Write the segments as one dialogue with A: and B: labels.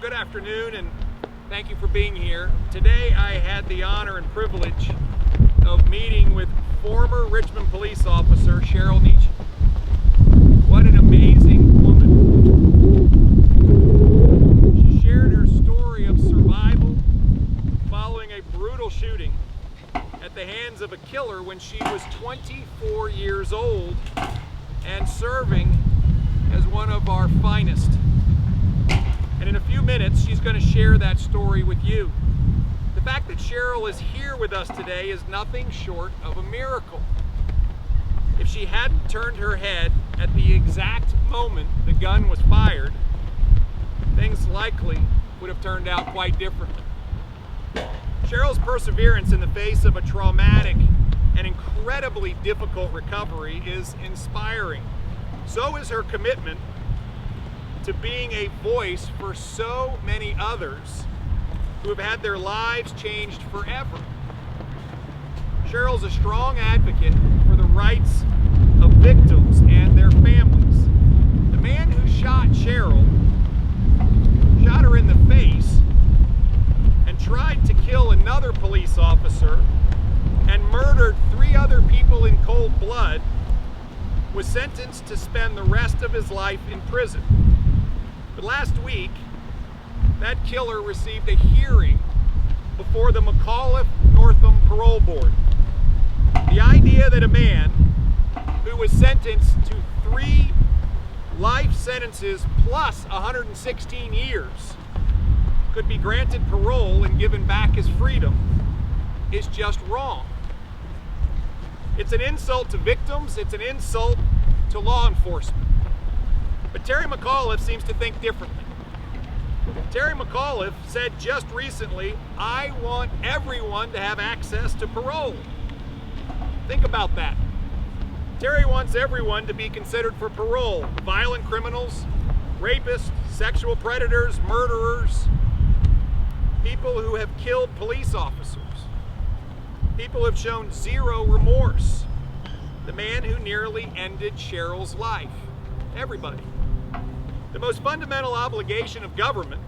A: Good afternoon, and thank you for being here. Today I had the honor and privilege of meeting with former Richmond police officer Cheryl Nietzsche. What an amazing woman. She shared her story of survival following a brutal shooting at the hands of a killer when she was 24 years old and serving as one of our finest. And in a few minutes, she's going to share that story with you. The fact that Cheryl is here with us today is nothing short of a miracle. If she hadn't turned her head at the exact moment the gun was fired, things likely would have turned out quite differently. Cheryl's perseverance in the face of a traumatic and incredibly difficult recovery is inspiring. So is her commitment to being a voice for so many others who have had their lives changed forever. Cheryl's a strong advocate for the rights of victims and their families. The man who shot Cheryl shot her in the face and tried to kill another police officer and murdered 3 other people in cold blood was sentenced to spend the rest of his life in prison. But last week, that killer received a hearing before the McAuliffe-Northam Parole Board. The idea that a man who was sentenced to 3 life sentences plus 116 years could be granted parole and given back his freedom is just wrong. It's an insult to victims, it's an insult to law enforcement. But Terry McAuliffe seems to think differently. Terry McAuliffe said just recently, "I want everyone to have access to parole." Think about that. Terry wants everyone to be considered for parole. Violent criminals, rapists, sexual predators, murderers, people who have killed police officers, people who have shown zero remorse. The man who nearly ended Cheryl's life. Everybody. The most fundamental obligation of government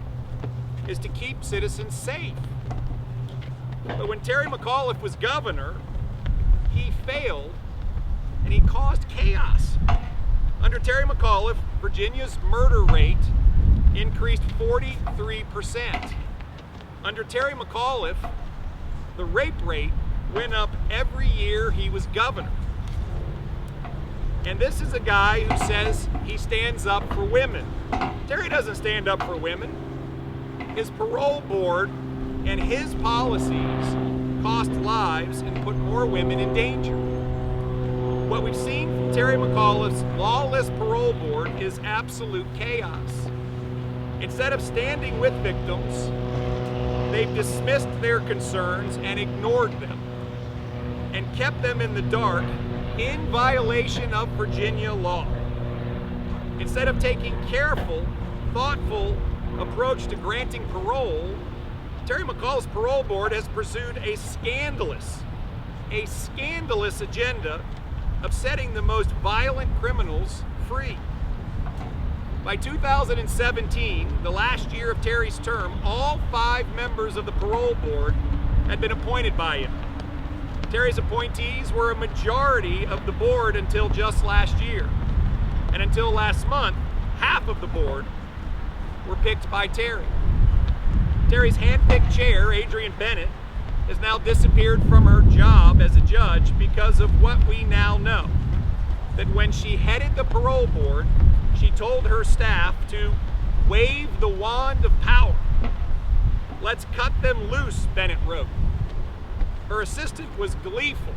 A: is to keep citizens safe. But when Terry McAuliffe was governor, he failed and he caused chaos. Under Terry McAuliffe, Virginia's murder rate increased 43%. Under Terry McAuliffe, the rape rate went up every year he was governor. And this is a guy who says he stands up for women. Terry doesn't stand up for women. His parole board and his policies cost lives and put more women in danger. What we've seen from Terry McAuliffe's lawless parole board is absolute chaos. Instead of standing with victims, they've dismissed their concerns and ignored them and kept them in the dark in violation of Virginia law. Instead of taking careful, thoughtful approach to granting parole, Terry McAuliffe's parole board has pursued a scandalous agenda of setting the most violent criminals free. By 2017, the last year of Terry's term, all 5 members of the parole board had been appointed by him. Terry's appointees were a majority of the board until just last year. And until last month, half of the board were picked by Terry. Terry's hand-picked chair, Adrienne Bennett, has now disappeared from her job as a judge because of what we now know. That when she headed the parole board, she told her staff to wave the wand of power. "Let's cut them loose," Bennett wrote. Her assistant was gleeful,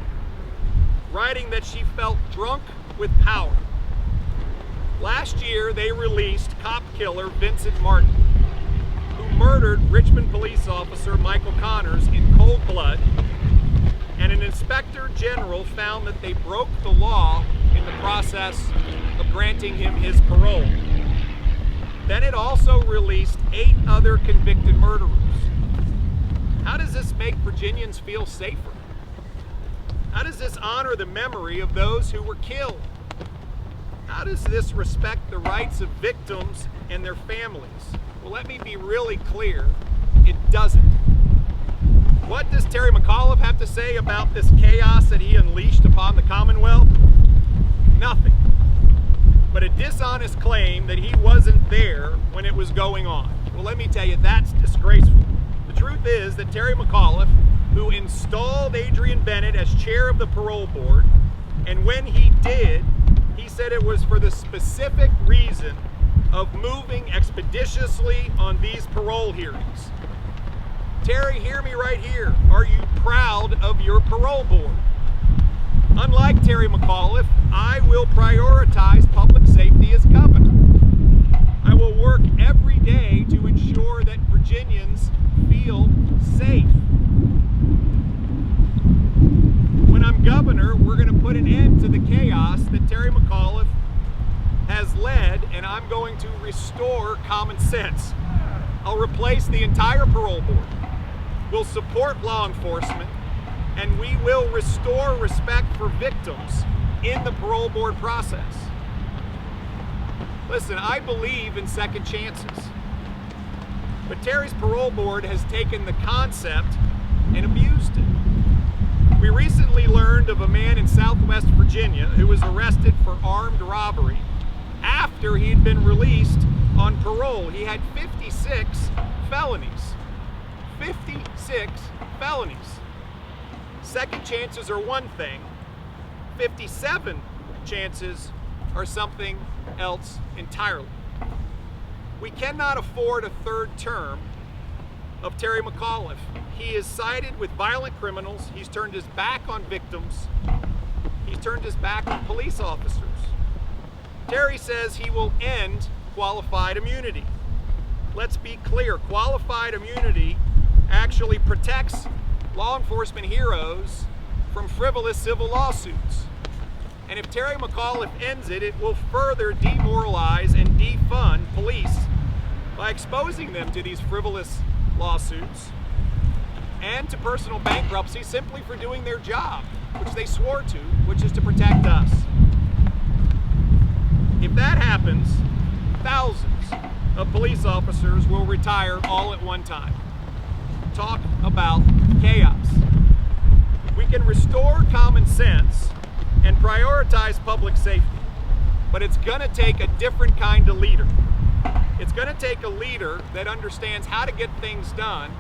A: writing that she felt drunk with power. Last year, they released cop killer Vincent Martin, who murdered Richmond police officer Michael Connors in cold blood, and an inspector general found that they broke the law in the process of granting him his parole. Then it also released 8 other convicted murderers. How does this make Virginians feel safer? How does this honor the memory of those who were killed? How does this respect the rights of victims and their families? Well, let me be really clear. It doesn't. What does Terry McAuliffe have to say about this chaos that he unleashed upon the Commonwealth? Nothing. But a dishonest claim that he wasn't there when it was going on. Well, let me tell you, that's disgraceful. The truth is that Terry McAuliffe, who installed Adrian Bennett as chair of the Parole Board, and when he did, he said it was for the specific reason of moving expeditiously on these parole hearings. Terry, hear me right here. Are you proud of your parole board? Unlike Terry McAuliffe, I will prioritize public safety as governor. I will work every day to ensure that Virginians feel safe. When I'm governor, we're going to put an end to the chaos that Terry McAuliffe has led, and I'm going to restore common sense. I'll replace the entire parole board. We'll support law enforcement, and we will restore respect for victims in the parole board process. Listen, I believe in second chances, but Terry's parole board has taken the concept and abused it. We recently learned of a man in Southwest Virginia who was arrested for armed robbery after he had been released on parole. He had 56 felonies. 56 felonies. Second chances are one thing. 57 chances are something else entirely. We cannot afford a third term of Terry McAuliffe. He is sided with violent criminals. He's turned his back on victims. He's turned his back on police officers. Terry says he will end qualified immunity. Let's be clear, qualified immunity actually protects law enforcement heroes from frivolous civil lawsuits. And if Terry McAuliffe ends it, it will further demoralize and defund police by exposing them to these frivolous lawsuits and to personal bankruptcy simply for doing their job, which they swore to, which is to protect us. If that happens, thousands of police officers will retire all at one time. Talk about chaos. We can restore common sense and prioritize public safety, but it's going to take a different kind of leader. It's going to take a leader that understands how to get things done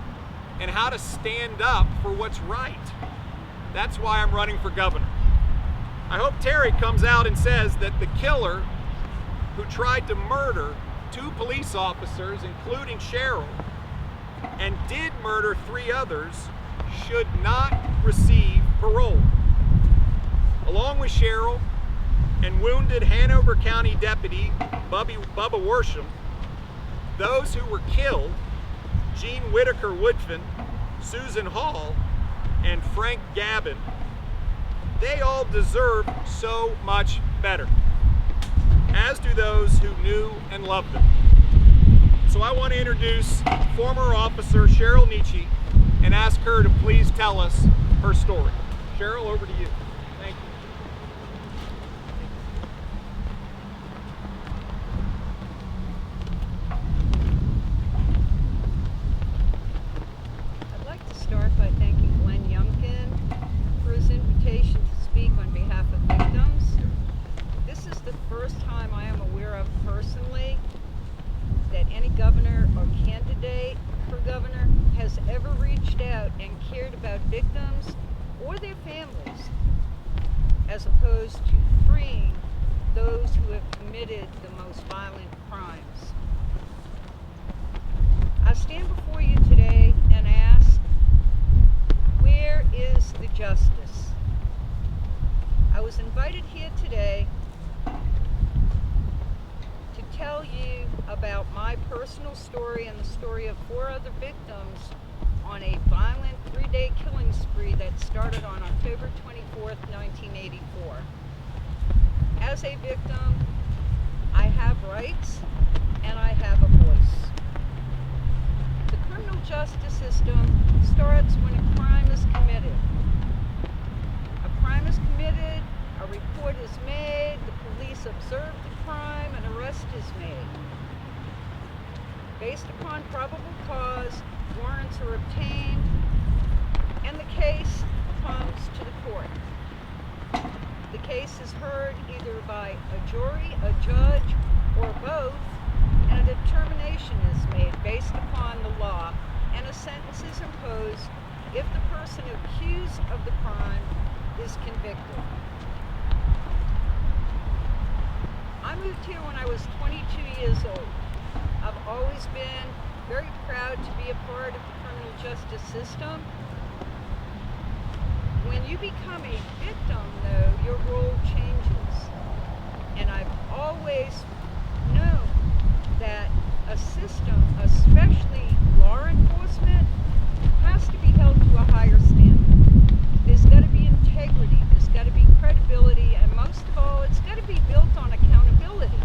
A: and how to stand up for what's right. That's why I'm running for governor. I hope Terry comes out and says that the killer who tried to murder 2 police officers, including Cheryl, and did murder 3 others, should not receive parole. Along with Cheryl and wounded Hanover County Deputy Bubba Worsham, those who were killed, Gene Whitaker Woodfin, Susan Hall, and Frank Gavin, they all deserve so much better, as do those who knew and loved them. So I want to introduce former officer Cheryl Nietzsche and ask her to please tell us her story. Cheryl, over to you. Thank you.
B: I'd like to start by thanking Glenn Youngkin for his invitation to speak on behalf of victims. This is the first time I am aware of personally that any governor or candidate for governor has ever reached out and cared about victims or their families, as opposed to freeing those who have committed the most violent crimes. I stand before you today and ask, where is the justice? I was invited here today to tell you about my personal story and the story of 4 other victims on a violent 3-day killing spree that started on October 24th, 1984. As a victim, I have rights and I have a voice. The criminal justice system starts when a crime is committed. A crime is committed, a A report is made, the police observe the crime, an arrest is made. Based upon probable cause, warrants are obtained, and the case comes to the court. The case is heard either by a jury, a judge, or both, and a determination is made based upon the law, and a sentence is imposed if the person accused of the crime is convicted. I moved here when I was 22 years old. I've always been very proud to be a part of the criminal justice system. When you become a victim, though, your role changes. And I've always known that a system, especially law enforcement, has to be held to a higher standard. There's got to be integrity, there's got to be credibility, and most of all, it's got to be built on accountability.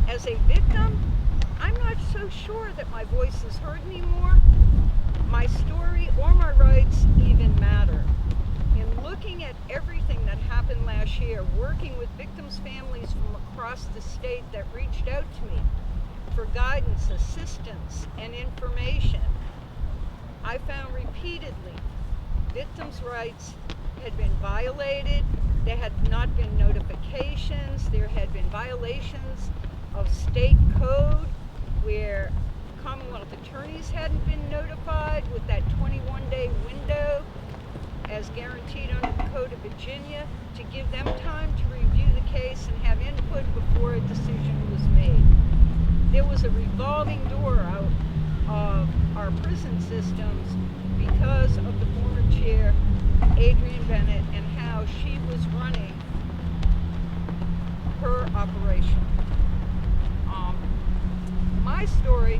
B: As a victim, I'm not so sure that my voice is heard anymore, my story or my rights even matter. In looking at everything that happened last year, working with victims' families from across the state that reached out to me for guidance, assistance, and information, I found repeatedly victims' rights had been violated. There had not been notifications. There had been violations of state code where Commonwealth attorneys hadn't been notified with that 21-day window as guaranteed under the Code of Virginia to give them time to review the case and have input before a decision was made. There was a revolving door out of our prison systems because of the former chair, Adrienne Bennett, and how she was running her operation. My story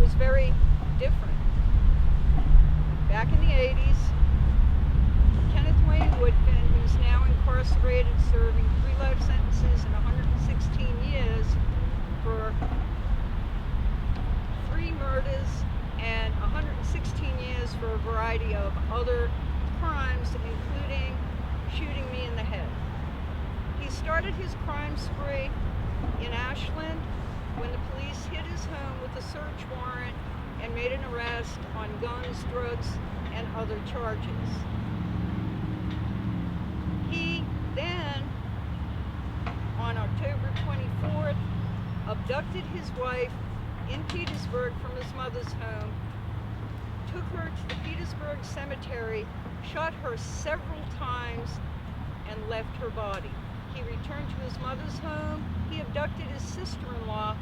B: was very different. Back in the 80s, Kenneth Wayne Woodfin, who's now incarcerated serving 3 life sentences and 116 years for 3 murders and 116 years for a variety of other crimes, including shooting me in the head. He started his crime spree in Ashland when the police hit his home with a search warrant and made an arrest on guns, drugs, and other charges. He then, on October 24th, abducted his wife in Petersburg from his mother's home, took her to the Petersburg cemetery, shot her several times, and left her body. He returned to his mother's home. He abducted his sister-in-law,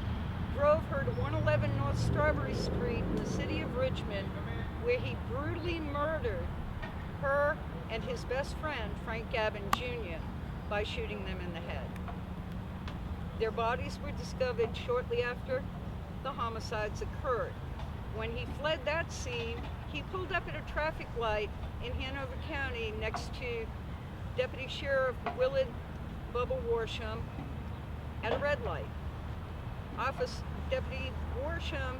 B: drove her to 111 North Strawberry Street in the city of Richmond, where he brutally murdered her and his best friend, Frank Gavin Jr., by shooting them in the head. Their bodies were discovered shortly after the homicides occurred. When he fled that scene, he pulled up at a traffic light in Hanover County next to Deputy Sheriff Willard Bubba Worsham at a red light. Deputy Worsham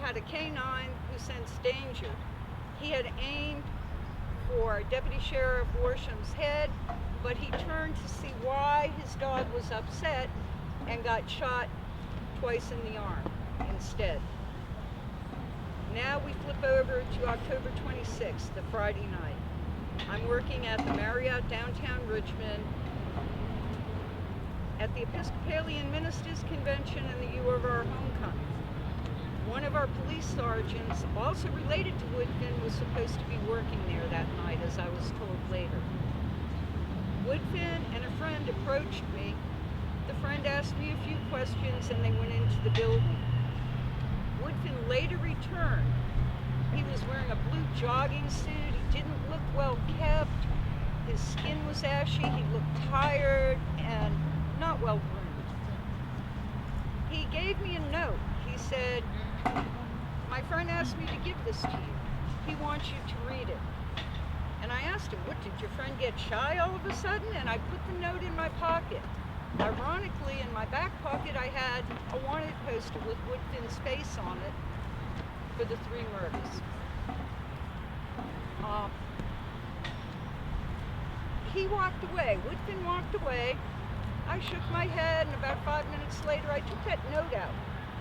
B: had a canine who sensed danger. He had aimed for Deputy Sheriff Worsham's head, but he turned to see why his dog was upset and got shot twice in the arm instead. Now we flip over to October 26th, the Friday night. I'm working at the Marriott downtown Richmond at the Episcopalian Ministers Convention and the U of R homecoming. One of our police sergeants, also related to Woodfin, was supposed to be working there that night, as I was told later. Woodfin and a friend approached me. The friend asked me a few questions and they went into the building. Woodfin later returned. He was wearing a blue jogging suit. He didn't look well kept. His skin was ashy. He looked tired and not well groomed. He gave me a note. He said, "My friend asked me to give this to you. He wants you to read it." And I asked him, "What, did your friend get shy all of a sudden?" And I put the note in my pocket. Ironically, in my back pocket, I had a wanted poster with Woodfin's face on it for the 3 murders. he walked away. Woodfin walked away. I shook my head, and about 5 minutes later, I took that note out,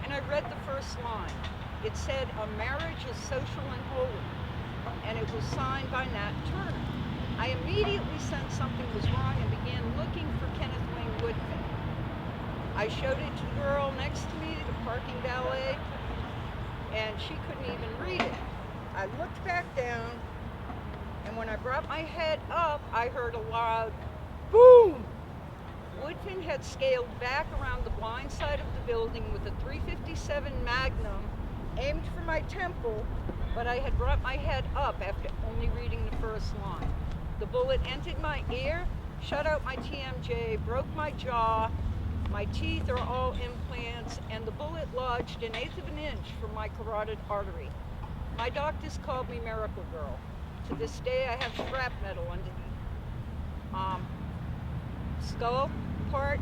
B: and I read the first line. It said, "A marriage is social and holy," and it was signed by Nat Turner. I immediately sensed something was wrong and began looking for Kenneth Wayne Woodfin. I showed it to the girl next to me, the parking valet, and she couldn't even read it. I looked back down, and when I brought my head up, I heard a loud boom. Woodfin had scaled back around the blind side of the building with a .357 Magnum aimed for my temple, but I had brought my head up after only reading the first line. The bullet entered my ear, shut out my TMJ, broke my jaw. My teeth are all implants, and the bullet lodged 1/8 of an inch from my carotid artery. My doctors called me Miracle Girl. To this day, I have shrapnel under the skull part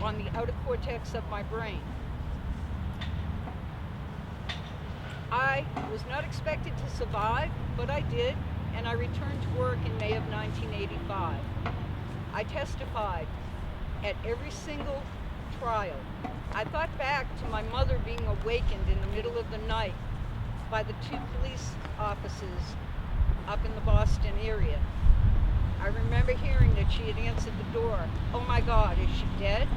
B: on the outer cortex of my brain. I was not expected to survive, but I did, and I returned to work in May of 1985. I testified at every single trial. I thought back to my mother being awakened in the middle of the night by the 2 police officers up in the Boston area. I remember hearing that she had answered the door. "Oh my God, is she dead?"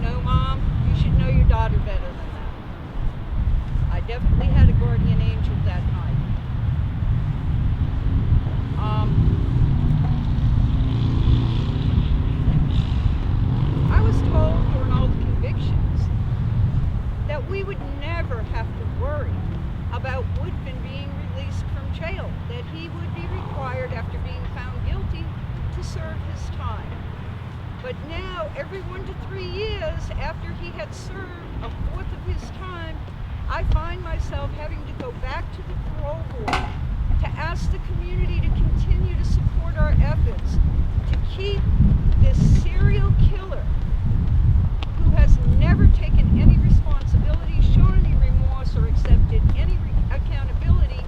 B: "No, Mom, you should know your daughter better than that." I definitely had a guardian angel that night. I was told during all the convictions that we would never have to worry about Woodfin being released from jail, that he would be required after being found guilty to serve his time. But now, every 1 to 3 years after he had served 1/4 of his time, I find myself having to go back to the parole board to ask the community to continue to support our efforts to keep this serial killer, who has never taken any responsibility, shown any remorse, or accepted any accountability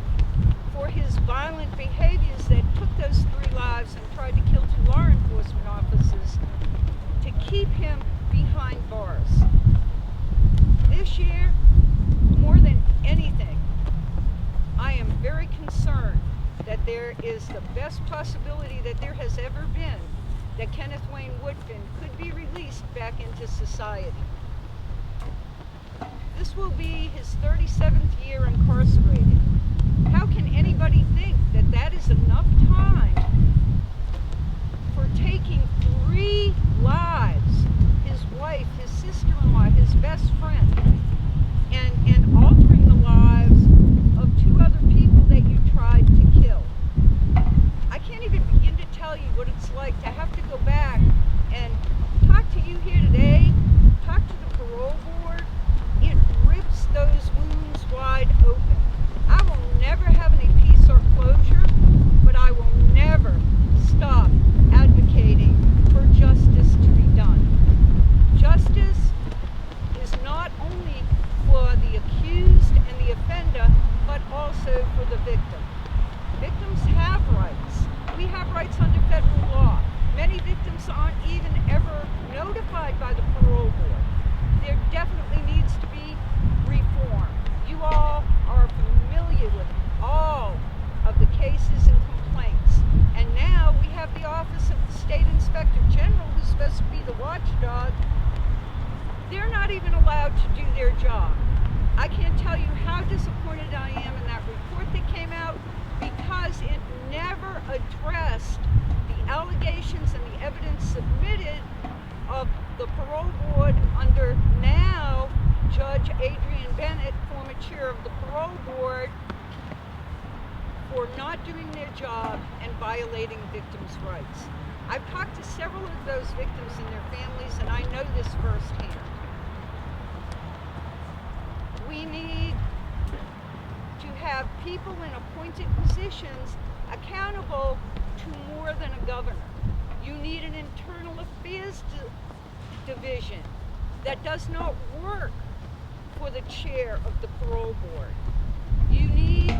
B: for his violent behaviors that took those 3 lives and tried to kill 2 law enforcement officers, to keep him behind bars. This year, more than anything, I am very concerned that there is the best possibility that there has ever been that Kenneth Wayne Woodfin could be released back into society. This will be his 37th year incarcerated. How can anybody think that that is enough time for taking 3 lives, his wife, his sister-in-law, his best friend, and altering the lives of 2 other people that you tried to kill? I can't even begin to tell you what it's like to have to go back and talk to you here today, talk to the parole board. It rips those wounds wide open. I will never have any peace or closure, but I will never stop advocating for justice to be done. Justice is not only for the accused and the offender, but also for the victim. Victims have rights. We have rights under federal law. Many victims aren't even ever notified by the parole board. There definitely needs to be reform. You all are familiar with all of the cases and complaints. And now we have the Office of the State Inspector General, who's supposed to be the watchdog. They're not even allowed to do their job. I can't tell you how disappointed I am in that report that came out, because it never addressed the allegations and the evidence submitted of the parole board under now Judge Adrian Bennett, former chair of the parole board, for not doing their job and violating victims' rights. I've talked to several of those victims and their families, and I know this firsthand. We need to have people in appointed positions accountable to more than a governor. You need an internal affairs division that does not work for the chair of the parole board. You need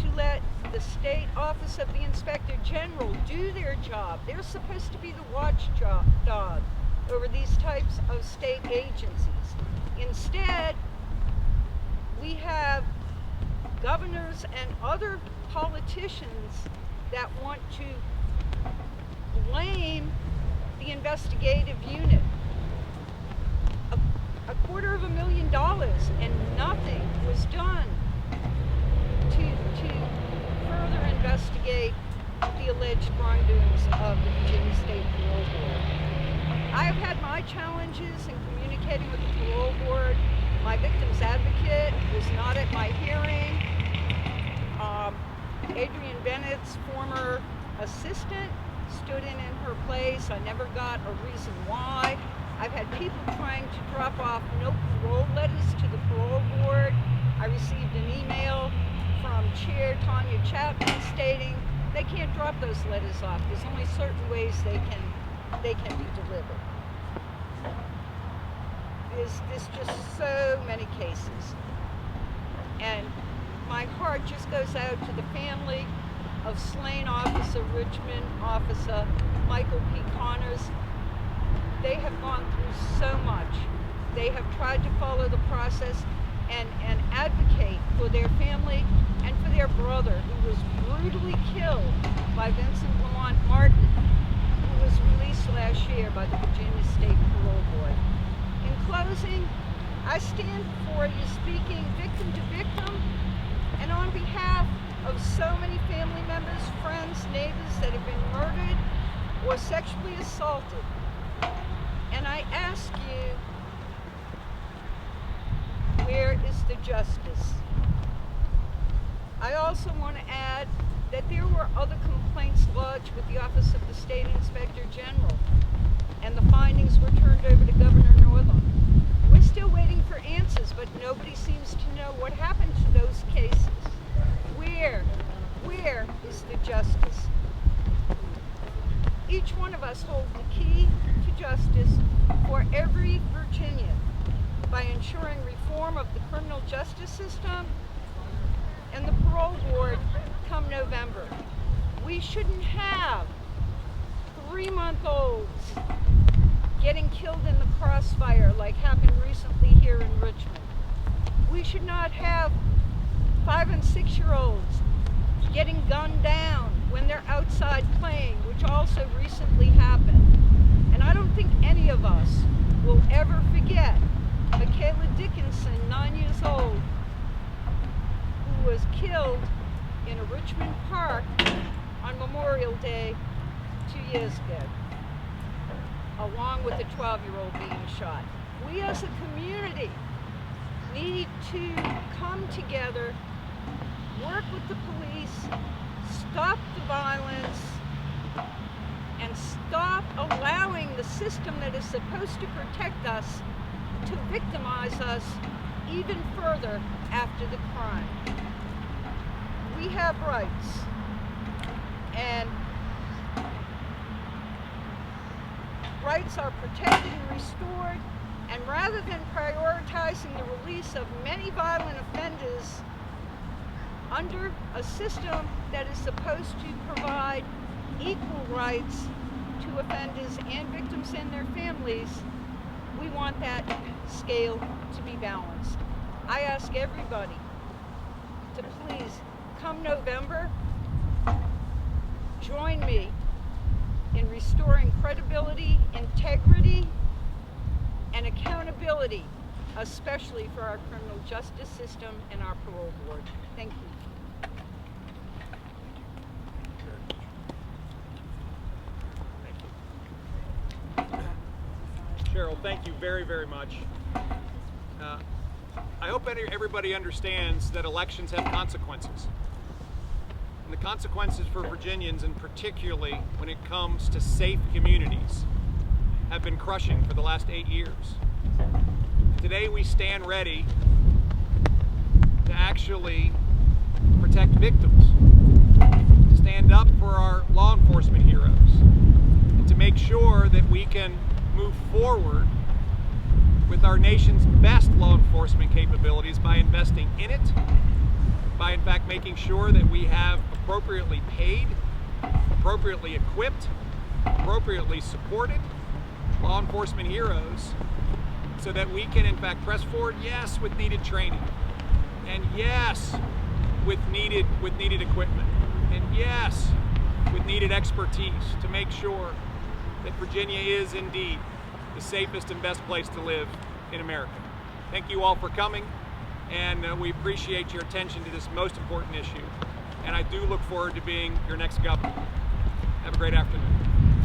B: to let the State Office of the Inspector General do their job. They're supposed to be the watchdog over these types of state agencies. Instead, we have governors and other politicians that want to blame the investigative unit. $250,000 and nothing was done to further investigate the alleged wrongdoings of the Virginia State Parole Board. I have had my challenges in communicating with the Parole Board. My victim's advocate was not at my hearing. Adrian Bennett's former assistant stood in her place. I never got a reason why. I've had people trying to drop off no parole letters to the Parole Board. I received an email from Chair Tanya Chapman stating they can't drop those letters off. There's only certain ways they can be delivered. There's just so many cases. And my heart just goes out to the family of slain Officer Richmond, Officer Michael P. Connors. They have gone through so much. They have tried to follow the process and advocate for their family and for their brother, who was brutally killed by Vincent Lamont Martin, who was released last year by the Virginia State Parole Board. In closing, I stand before you speaking victim to victim and on behalf of so many family members, friends, neighbors that have been murdered or sexually assaulted. And I ask you, where is the justice? I also want to add that there were other complaints lodged with the Office of the State Inspector General, and the findings were turned over to Governor Northam. We're still waiting for answers, but nobody seems to know what happened to those cases. Where is the justice? Each one of us holds the key to justice for every Virginian by ensuring reform of the criminal justice system and the parole board come November. We shouldn't have 3-month-olds getting killed in the crossfire like happened recently here in Richmond. We should not have 5- and 6-year-olds getting gunned down when they're outside playing, which also recently happened. And I don't think any of us will ever forget Michaela Dickinson, 9 years old, who was killed in a Richmond park on Memorial Day 2 years ago, along with a 12-year-old being shot. We as a community need to come together, work with the police, stop the violence, and stop allowing the system that is supposed to protect us to victimize us even further after the crime. We have rights, and rights are protected and restored, and rather than prioritizing the release of many violent offenders under a system that is supposed to provide equal rights to offenders and victims and their families, we want that scale to be balanced. I ask everybody to please, come November, join me in restoring credibility, integrity, and accountability, especially for our criminal justice system and our parole board. Thank you.
A: Cheryl, thank you very, very much. I hope everybody understands that elections have consequences. And the consequences for Virginians, and particularly when it comes to safe communities, have been crushing for the last 8 years. Today we stand ready to actually protect victims, to stand up for our law enforcement heroes, and to make sure that we can move forward with our nation's best law enforcement capabilities by investing in it by in fact making sure that we have appropriately paid, appropriately equipped, appropriately supported law enforcement heroes so that we can in fact press forward, yes, with needed training, and yes, with needed equipment, and yes, with needed expertise to make sure that Virginia is indeed the safest and best place to live in America. Thank you all for coming, and we appreciate your attention to this most important issue, and I do look forward to being your next governor. Have a great afternoon.